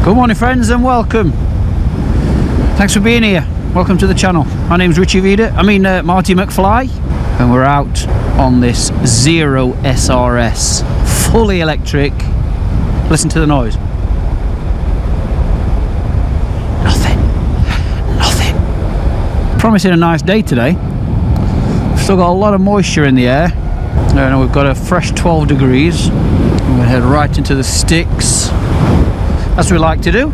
Good morning friends and welcome. Thanks for being here. Welcome to the channel. My name's Marty McFly, and we're out on this Zero SRS, fully electric. Listen to the noise. Nothing. Promising a nice day today. Still got a lot of moisture in the air. And we've got a fresh 12 degrees. We're going to head right into the sticks, as we like to do.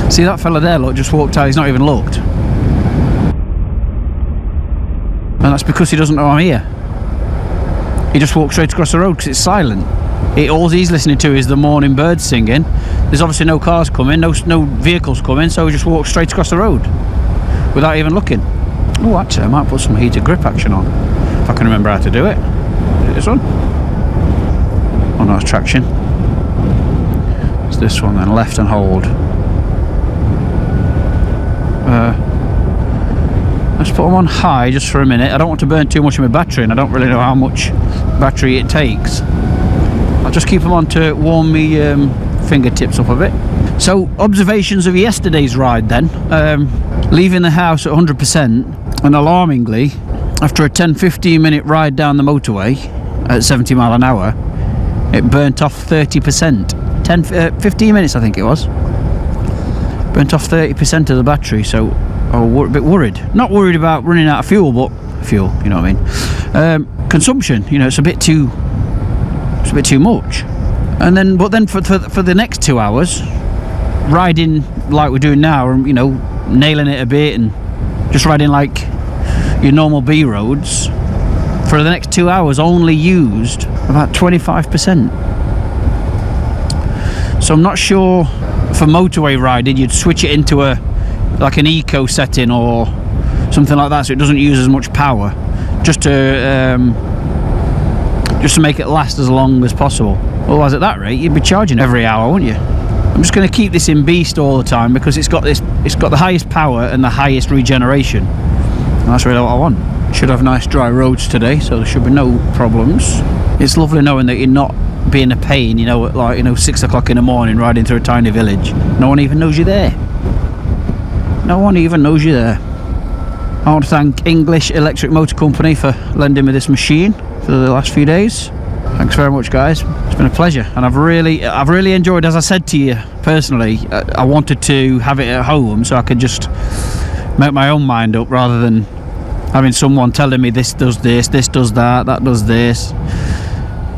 See that fella there, look, just walked out, he's not even looked. And that's because he doesn't know I'm here. He just walked straight across the road because it's silent. All he's listening to is the morning birds singing. There's obviously no cars coming, no vehicles coming, so he just walked straight across the road without even looking. Oh, actually, I might put some heated grip action on, if I can remember how to do it. Is it this one? Oh no, it's traction. It's this one then, left and hold. Let's put them on high just for a minute. I don't want to burn too much of my battery, and I don't really know how much battery it takes. I'll just keep them on to warm me fingertips up a bit. So, observations of yesterday's ride then. Leaving the house at 100%, and alarmingly, after a 10-15 minute ride down the motorway at 70 mile an hour, it burnt off 30%. 15 minutes I think it was. Burnt off 30% of the battery, so I was a bit worried. Not worried about running out of fuel, but fuel, you know what I mean. Consumption, you know, it's a bit too much. And then, but then for the next 2 hours, riding like we're doing now, and you know, nailing it a bit and just riding like your normal B roads, for the next 2 hours only used about 25%. So I'm not sure for motorway riding you'd switch it into like an eco setting or something like that, so it doesn't use as much power, just to make it last as long as possible. Otherwise, at that rate, you'd be charging every hour, wouldn't you? I'm just going to keep this in beast all the time because it's got the highest power and the highest regeneration. And that's really what I want. Should have nice dry roads today, so there should be no problems. It's lovely knowing that you're not being a pain, you know, at like, you know, 6 o'clock in the morning riding through a tiny village. No one even knows you're there. No one even knows you're there. I want to thank English Electric Motor Company for lending me this machine for the last few days. Thanks very much, guys. It's been a pleasure, and I've really enjoyed, as I said to you personally, I wanted to have it at home so I could just make my own mind up rather than having someone telling me this does this does that does this.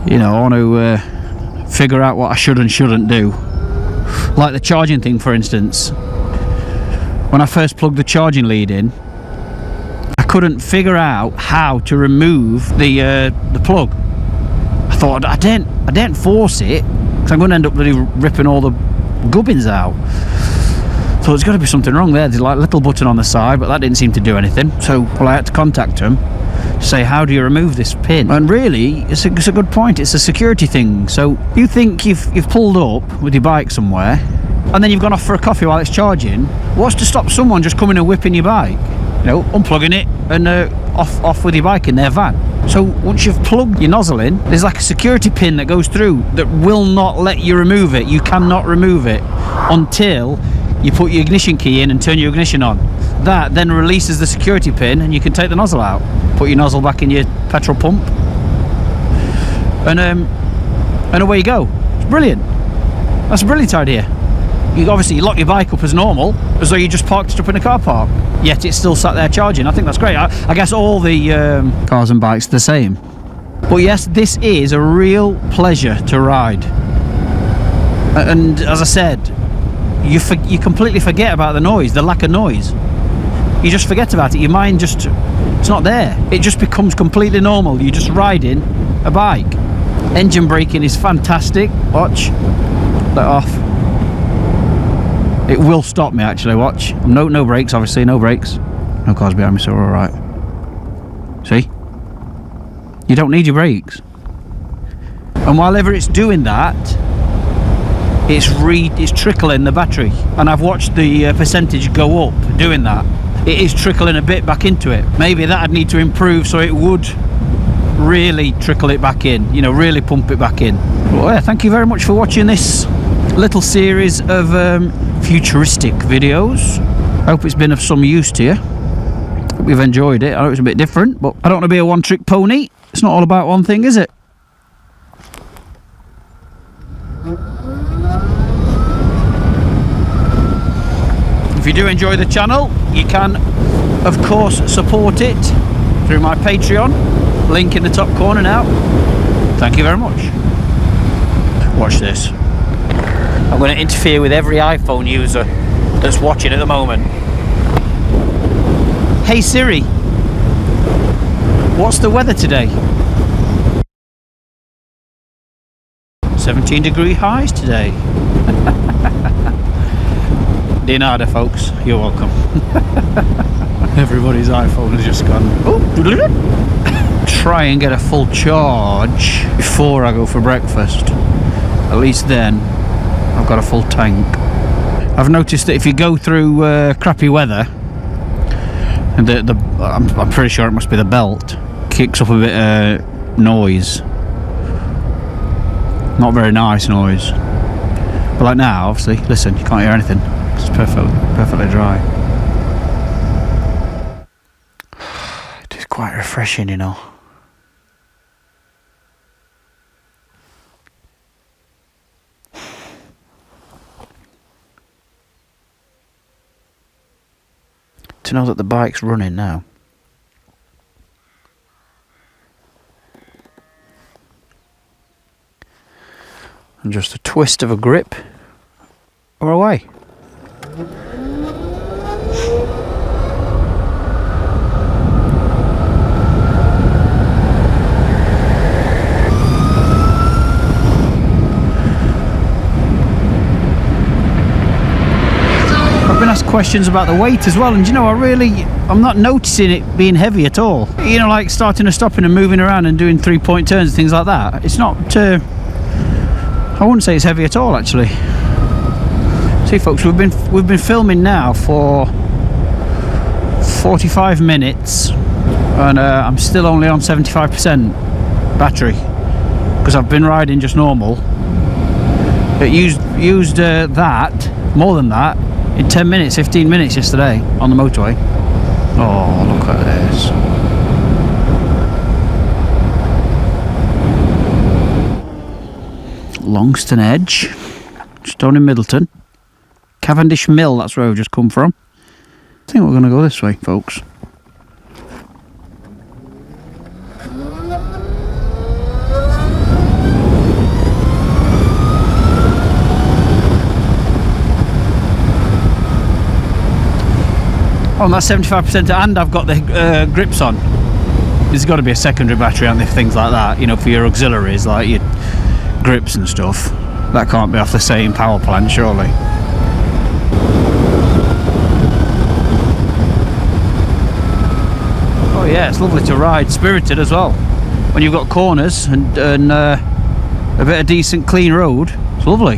You know, I want to figure out what I should and shouldn't do. Like the charging thing, for instance. When I first plugged the charging lead in, I couldn't figure out how to remove the plug. I thought I didn't force it because I'm going to end up really ripping all the gubbins out. So there's got to be something wrong there. There's like a little button on the side, but that didn't seem to do anything. So I had to contact them to say, how do you remove this pin? And really, it's a good point. It's a security thing. So you think you've pulled up with your bike somewhere, and then you've gone off for a coffee while it's charging. What's to stop someone just coming and whipping your bike? You know, unplugging it and off with your bike in their van. So once you've plugged your nozzle in, there's like a security pin that goes through that will not let you remove it. You cannot remove it until you put your ignition key in and turn your ignition on. That then releases the security pin and you can take the nozzle out. Put your nozzle back in your petrol pump, and away you go. It's brilliant. That's a brilliant idea. You obviously lock your bike up as normal, as though you just parked it up in a car park, yet it's still sat there charging. I think that's great. I guess all the cars and bikes are the same. But yes, this is a real pleasure to ride. And as I said, you completely forget about the noise, the lack of noise. You just forget about it. Your mind just, it's not there. It just becomes completely normal. You're just riding a bike. Engine braking is fantastic. Watch. Let off. It will stop me actually, watch. No brakes, obviously, no brakes. No cars behind me, so we're alright. See? You don't need your brakes. And while ever it's doing that, it's trickling the battery. And I've watched the percentage go up doing that. It is trickling a bit back into it. Maybe that'd need to improve so it would really trickle it back in, you know, really pump it back in. Well, yeah, thank you very much for watching this little series of futuristic videos. I hope it's been of some use to you. Hope you've enjoyed it. I know it's a bit different, but I don't want to be a one-trick pony. It's not all about one thing, is it? If you do enjoy the channel, you can, of course, support it through my Patreon. Link in the top corner now. Thank you very much. Watch this. I'm going to interfere with every iPhone user that's watching at the moment. Hey Siri, what's the weather today? 17-degree highs today. Dinada, folks, you're welcome. Everybody's iPhone has just gone. Oh. Try and get a full charge before I go for breakfast. At least then I've got a full tank. I've noticed that if you go through crappy weather, and I'm pretty sure it must be the belt, kicks up a bit of noise. Not very nice noise. But like now, obviously, listen, you can't hear anything. It's perfectly dry. It is quite refreshing, you know. To know that the bike's running now. And just a twist of a grip, or away. I've been asked questions about the weight as well, and you know, I'm not noticing it being heavy at all. You know, like starting and stopping and moving around and doing 3-point turns and things like that. It's not, I wouldn't say it's heavy at all, actually. See, folks, we've been filming now for 45 minutes, and I'm still only on 75% battery because I've been riding just normal. It used that, more than that, in 10 minutes, 15 minutes yesterday on the motorway. Oh, look at this. Longston Edge, Stone in Middleton. Cavendish Mill, that's where we've just come from. I think we're going to go this way, folks. Oh, and that's 75%, and I've got the grips on. There's got to be a secondary battery on things like that, you know, for your auxiliaries, like your grips and stuff. That can't be off the same power plant, surely. Oh yeah, it's lovely to ride spirited as well. When you've got corners and a bit of decent clean road, it's lovely.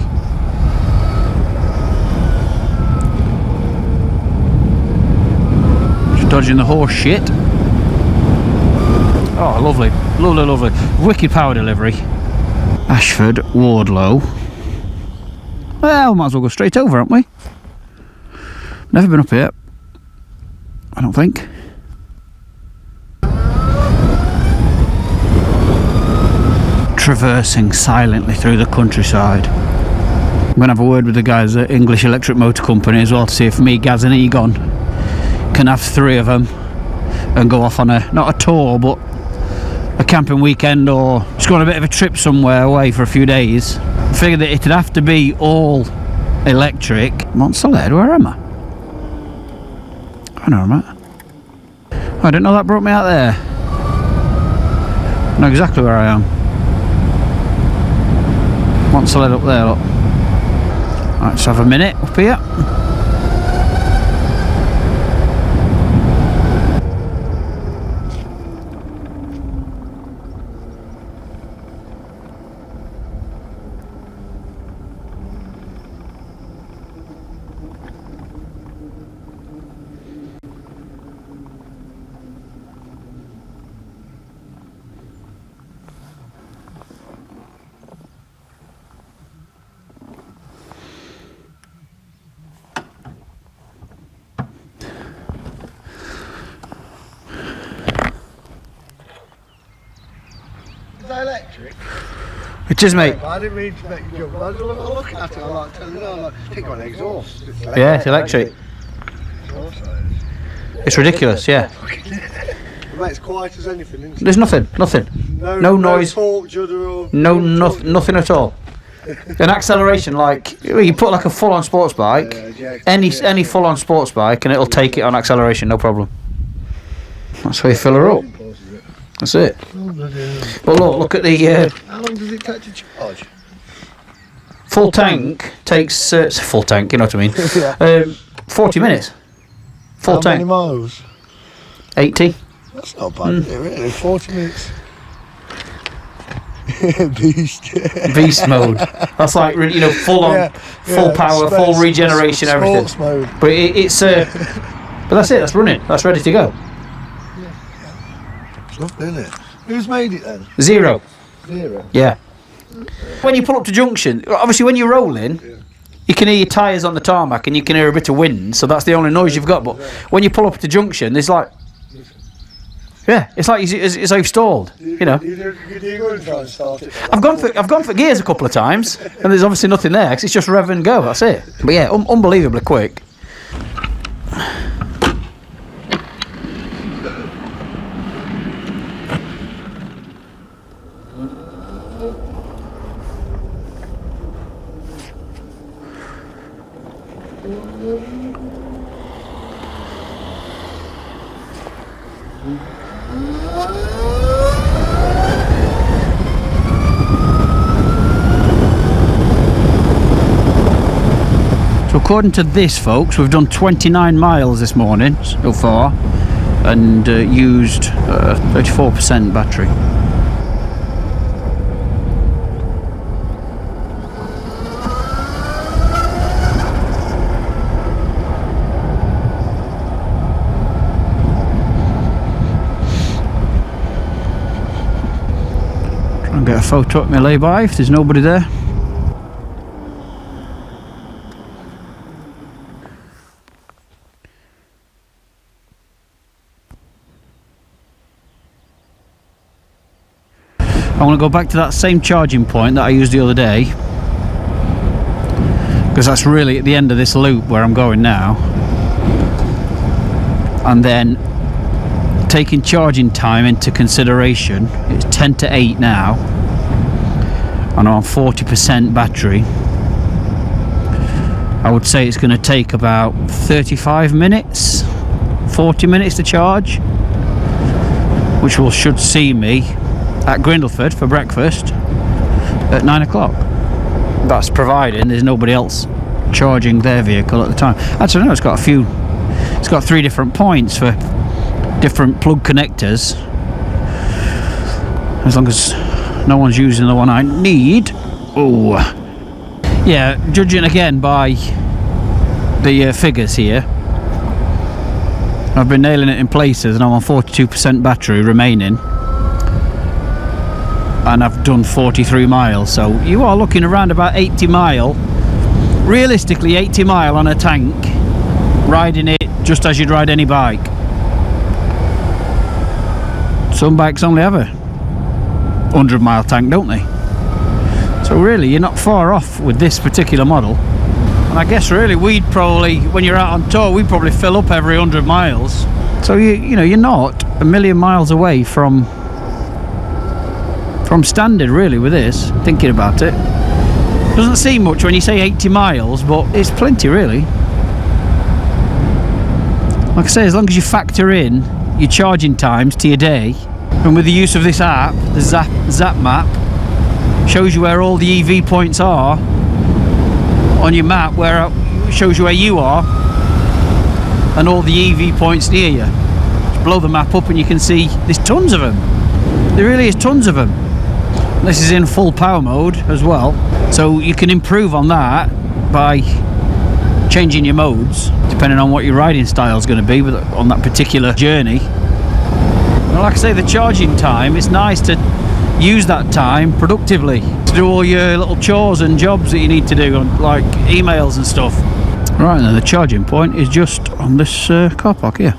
Just dodging the horse shit. Oh, lovely, lovely, lovely. Wicked power delivery. Ashford, Wardlow. Well, might as well go straight over, haven't we? Never been up here, I don't think. Traversing silently through the countryside. I'm going to have a word with the guys at English Electric Motor Company as well to see if me, Gaz and Egon can have 3 of them and go off on not a tour, but a camping weekend, or just go on a bit of a trip somewhere away for a few days. I figured that it'd have to be all electric. Montsaled, where am I? I know where I'm at. Oh, I didn't know that brought me out there. I know exactly where I am. Montsaled up there, look. Right, let's have a minute up here. they electric? It is, mate. I didn't mean to make you jump. I just look at it. I'm like, telling you, I'm like, it got an exhaust. Yeah, it's electric. It's ridiculous, yeah. Mate, it's quiet as anything, isn't it? There's nothing. No noise. Torque, judder, or Nothing at all. An acceleration, like you put like a full-on sports bike, any full-on sports bike, and it'll take it on acceleration, no problem. That's how you fill her up. That's it. But look at the. How long does it take to charge? Full tank takes full tank. You know what I mean? 40 minutes. Full tank. How many miles? 80. That's not bad, is it, really? 40 minutes. Beast mode. That's like full on, full power, full regeneration, everything. Sports mode. But it's but that's it. That's running. That's ready to go. It's lovely, isn't it? Who's made it then? Zero. Zero. Yeah. When you pull up to junction, obviously when you're rolling, you can hear your tyres on the tarmac and you can hear a bit of wind. So that's the only noise you've got. But when you pull up to junction, there's like. Yeah, it's like it's like stalled, you know. You go and try and start it. I've gone for gears a couple of times, and there's obviously nothing there because it's just rev and go. That's it. But yeah, unbelievably quick. According to this, folks, we've done 29 miles this morning so far and used 34% battery. Try and get a photo of my lay-by if there's nobody there. I want to go back to that same charging point that I used the other day, because that's really at the end of this loop where I'm going now, and then taking charging time into consideration, it's 10 to 8 now and I'm on 40% battery. I would say it's going to take about 35 minutes, 40 minutes to charge, which should see me at Grindleford for breakfast at 9 o'clock. That's providing there's nobody else charging their vehicle at the time. Actually, no, it's got 3 different points for different plug connectors, as long as no one's using the one I need. Oh yeah, judging again by the figures here, I've been nailing it in places and I'm on 42% battery remaining, and I've done 43 miles, so you are looking around about 80 mile, realistically 80 mile on a tank, riding it just as you'd ride any bike. Some bikes only have a 100 mile tank, don't they? So really you're not far off with this particular model. And I guess really we'd probably, when you're out on tour, we'd probably fill up every 100 miles. So you know, you're not a million miles away from standard really with this, thinking about it. Doesn't seem much when you say 80 miles, but it's plenty really. Like I say, as long as you factor in your charging times to your day, and with the use of this app, the Zap map shows you where all the EV points are on your map, where it shows you where you are and all the EV points near you. Just blow the map up and you can see there's tons of them. There really is tons of them. This is in full power mode as well, so you can improve on that by changing your modes depending on what your riding style is going to be on that particular journey. And like I say, the charging time, it's nice to use that time productively to do all your little chores and jobs that you need to do, like emails and stuff. Right, and the charging point is just on this car park here.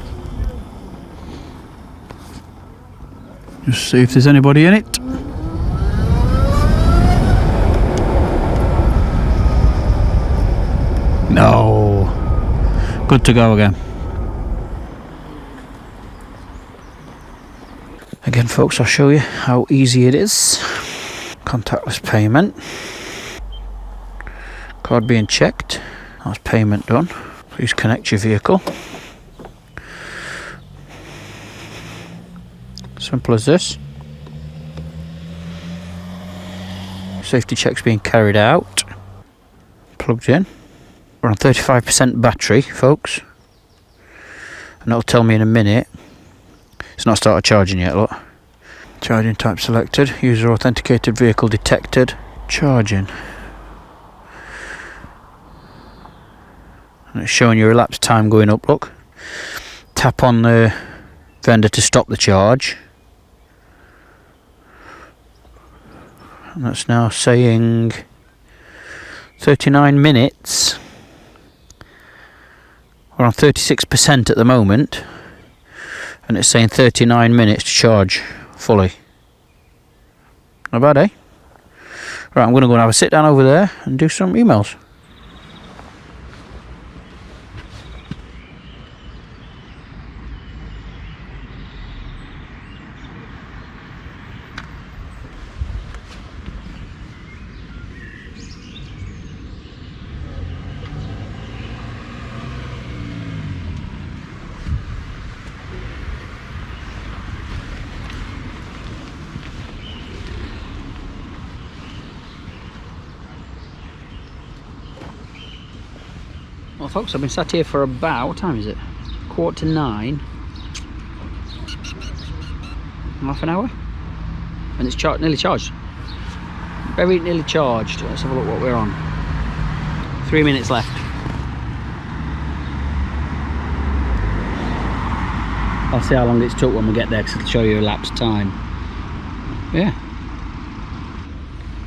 Just see if there's anybody in it. No. Good to go again. Again, folks, I'll show you how easy it is. Contactless payment. Card being checked. That's payment done. Please connect your vehicle. Simple as this. Safety checks being carried out. Plugged in. We're on 35% battery, folks. And it'll tell me in a minute. It's not started charging yet, look. Charging type selected. User authenticated vehicle detected. Charging. And it's showing your elapsed time going up, look. Tap on the vendor to stop the charge. And that's now saying 39 minutes. We're on 36% at the moment. And it's saying 39 minutes to charge fully. Not bad, eh? Right, I'm going to go and have a sit down over there and do some emails. Well, folks, I've been sat here for about, what time is it? 8:45. Half an hour? And it's nearly charged. Very nearly charged. Let's have a look what we're on. 3 minutes left. I'll see how long it's took when we get there, because it'll show you elapsed time. Yeah.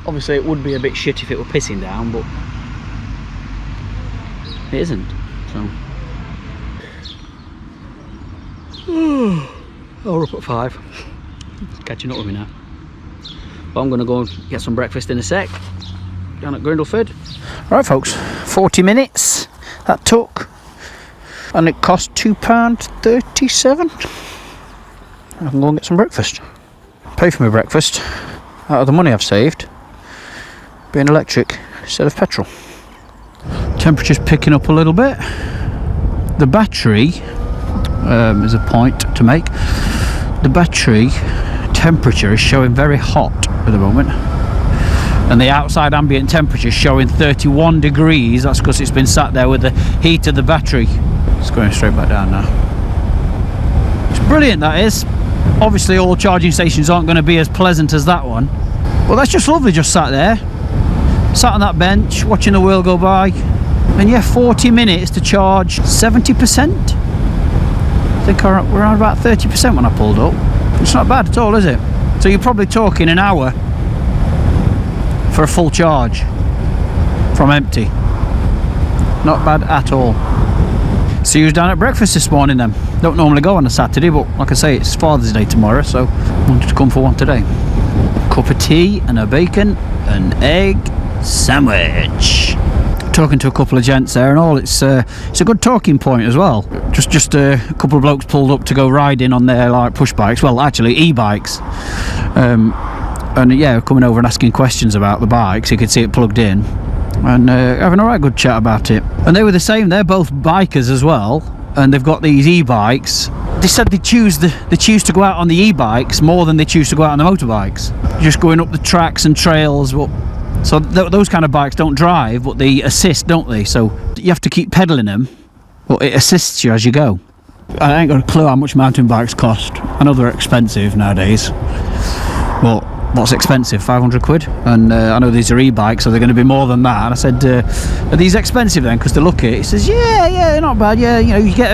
Obviously it would be a bit shit if it were pissing down, but it isn't, so. Oh, we're up at 5. It's catching up with me now. But I'm going to go and get some breakfast in a sec. Down at Grindleford. Right, folks, 40 minutes that took. And it cost £2.37. I can go and get some breakfast. Pay for my breakfast out of the money I've saved being electric instead of petrol. Temperature's picking up a little bit. The battery is a point to make. The battery temperature is showing very hot at the moment, and the outside ambient temperature is showing 31 degrees. That's because it's been sat there with the heat of the battery. It's going straight back down now. It's brilliant, that is. Obviously all charging stations aren't going to be as pleasant as that one, but that's just lovely. Just sat there, sat on that bench watching the world go by. And yeah, 40 minutes to charge 70%. I think we're on about 30% when I pulled up. It's not bad at all, is it? So you're probably talking an hour for a full charge from empty. Not bad at all. See you down at breakfast this morning then. Don't normally go on a Saturday, but like I say, it's Father's Day tomorrow, so I wanted to come for one today. Cup of tea and a bacon and egg sandwich. Talking to a couple of gents there and all. It's a good talking point as well. Just a couple of blokes pulled up to go riding on their like push bikes, well actually e-bikes, and yeah, coming over and asking questions about the bikes. You could see it plugged in and having a right good chat about it. And they were the same. They're both bikers as well, and they've got these e-bikes. They said they choose to go out on the e-bikes more than they choose to go out on the motorbikes, just going up the tracks and trails. Well, so those kind of bikes don't drive, but they assist, don't they? So you have to keep pedaling them, but it assists you as you go. I ain't got a clue how much mountain bikes cost. I know they're expensive nowadays. Well, what's expensive? 500 quid? And I know these are e-bikes, so they're going to be more than that. And I said, are these expensive then? Because they look at it. He says, yeah, they're not bad. Yeah, you know, you get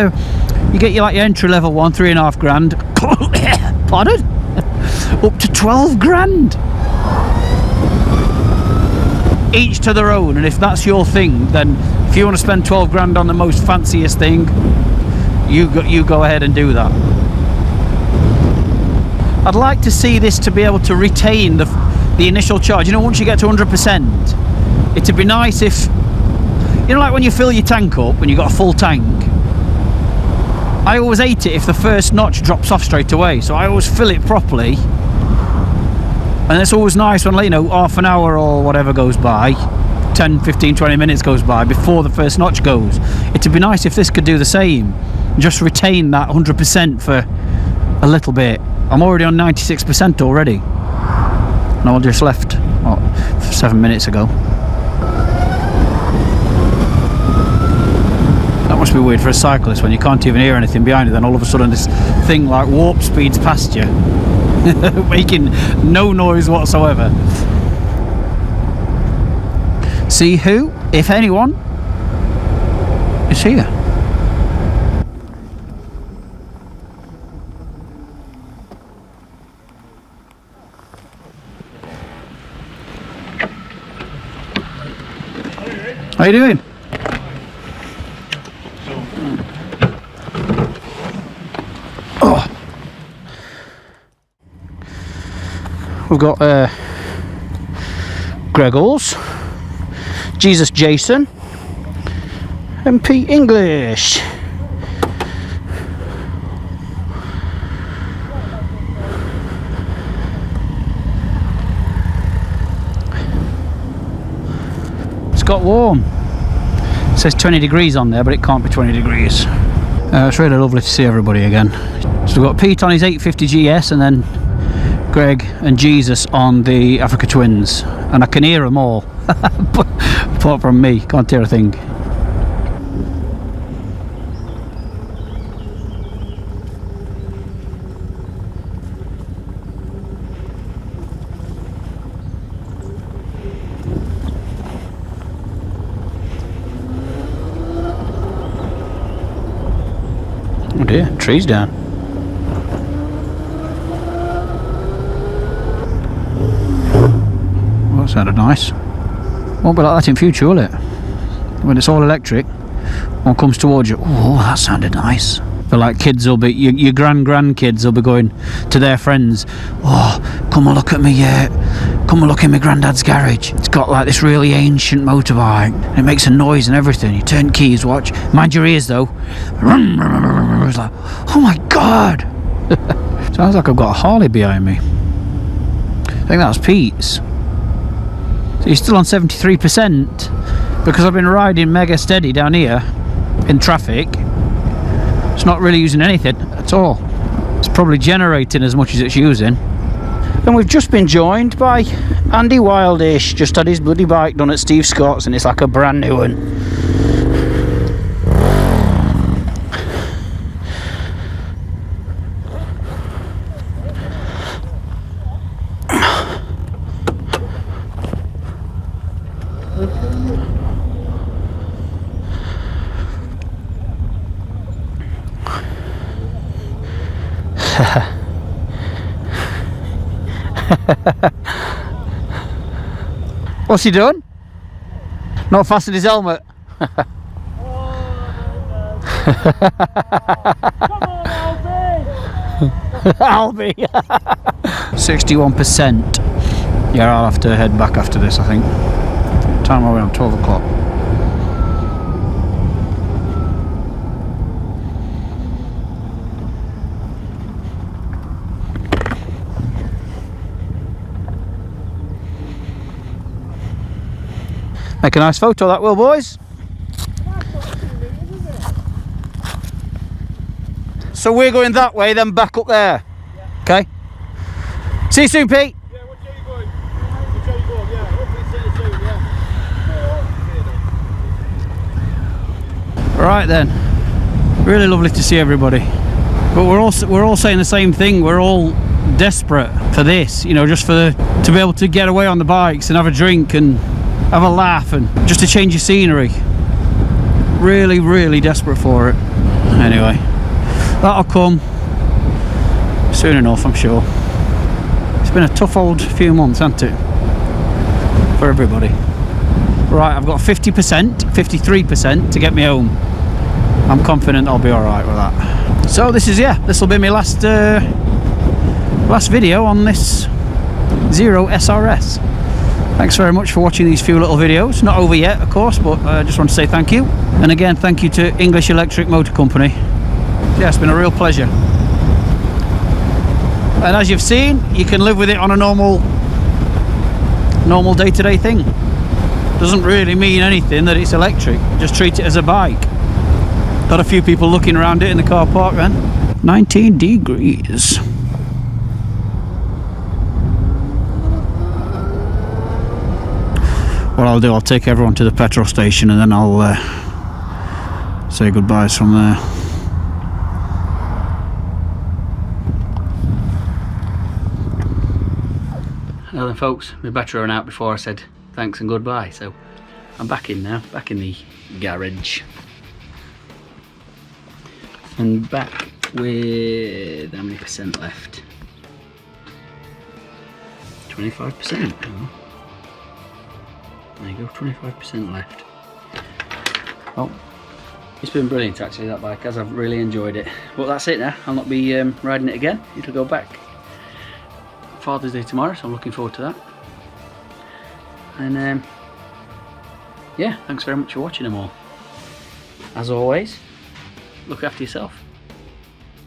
your like your entry level one, 3.5 grand. Pardon? Up to 12 grand. Each to their own, and if that's your thing, then if you want to spend 12 grand on the most fanciest thing, you go ahead and do that. I'd like to see this to be able to retain the initial charge. You know, once you get to 100%, it'd be nice if You know, like when you fill your tank up, when you've got a full tank, I always hate it if the first notch drops off straight away, so I always fill it properly. And it's always nice when, you know, half an hour or whatever goes by, 10, 15, 20 minutes goes by before the first notch goes. It'd be nice if this could do the same, just retain that 100% for a little bit. I'm already on 96% already, and I just left 7 minutes ago. That must be weird for a cyclist when you can't even hear anything behind you, then all of a sudden this thing like warp speeds past you making no noise whatsoever. See who, if anyone, is here. How you doing? Oh, we've got Greggles, Jesus Jason, and Pete English. It's got warm. It says 20 degrees on there, but it can't be 20 degrees. It's really lovely to see everybody again. So we've got Pete on his 850 GS, and then Greg and Jesus on the Africa Twins, and I can hear them all. Apart from me, can't hear a thing. Oh dear, trees down. Well, that sounded nice. Won't be like that in future, will it? When it's all electric, one comes towards you. Oh, that sounded nice. But like kids will be, your grandkids will be going to their friends. Oh, come and look at me, come and look in my granddad's garage. It's got like this really ancient motorbike. And it makes a noise and everything. You turn keys, watch. Mind your ears though. It's like, oh my God. Sounds like I've got a Harley behind me. I think that's Pete's. So he's still on 73% because I've been riding mega steady down here in traffic. It's not really using anything at all. It's probably generating as much as it's using. And we've just been joined by Andy Wildish. Just had his bloody bike done at Steve Scott's, and it's like a brand new one. What's he done? Not fastened his helmet. Come on, Albie! 61%. Yeah, I'll have to head back after this, I think. Time are we on? 12 o'clock. Make a nice photo of that, will, boys? So we're going that way, then back up there. Yeah. Okay. See you soon, Pete. Yeah, which way are you going? Which way are you going? Yeah, hopefully see you soon, yeah. Right then. Really lovely to see everybody. But we're all saying the same thing. We're all desperate for this, you know, just to be able to get away on the bikes and have a drink and have a laugh and just to change your scenery. Really, really desperate for it. Anyway, that'll come soon enough, I'm sure. It's been a tough old few months, hasn't it? For everybody. Right, I've got 50%, 53% to get me home. I'm confident I'll be alright with that. So this will be my last video on this Zero SRS. Thanks very much for watching these few little videos. Not over yet, of course, but I just want to say thank you. And again, thank you to English Electric Motor Company. Yeah, it's been a real pleasure. And as you've seen, you can live with it on a normal day-to-day thing. Doesn't really mean anything that it's electric. Just treat it as a bike. Got a few people looking around it in the car park then. 19 degrees. What I'll do, I'll take everyone to the petrol station and then I'll say goodbyes from there. Now then folks, my battery ran out before I said thanks and goodbye, so I'm back in now, back in the garage. And back with how many percent left? 25%. Oh. There you go, 25% left. Well, it's been brilliant actually, that bike, as I've really enjoyed it. But that's it now, I'll not be riding it again. It'll go back Father's Day tomorrow, so I'm looking forward to that. And yeah, thanks very much for watching them all. As always, look after yourself.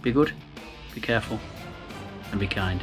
Be good, be careful, and be kind.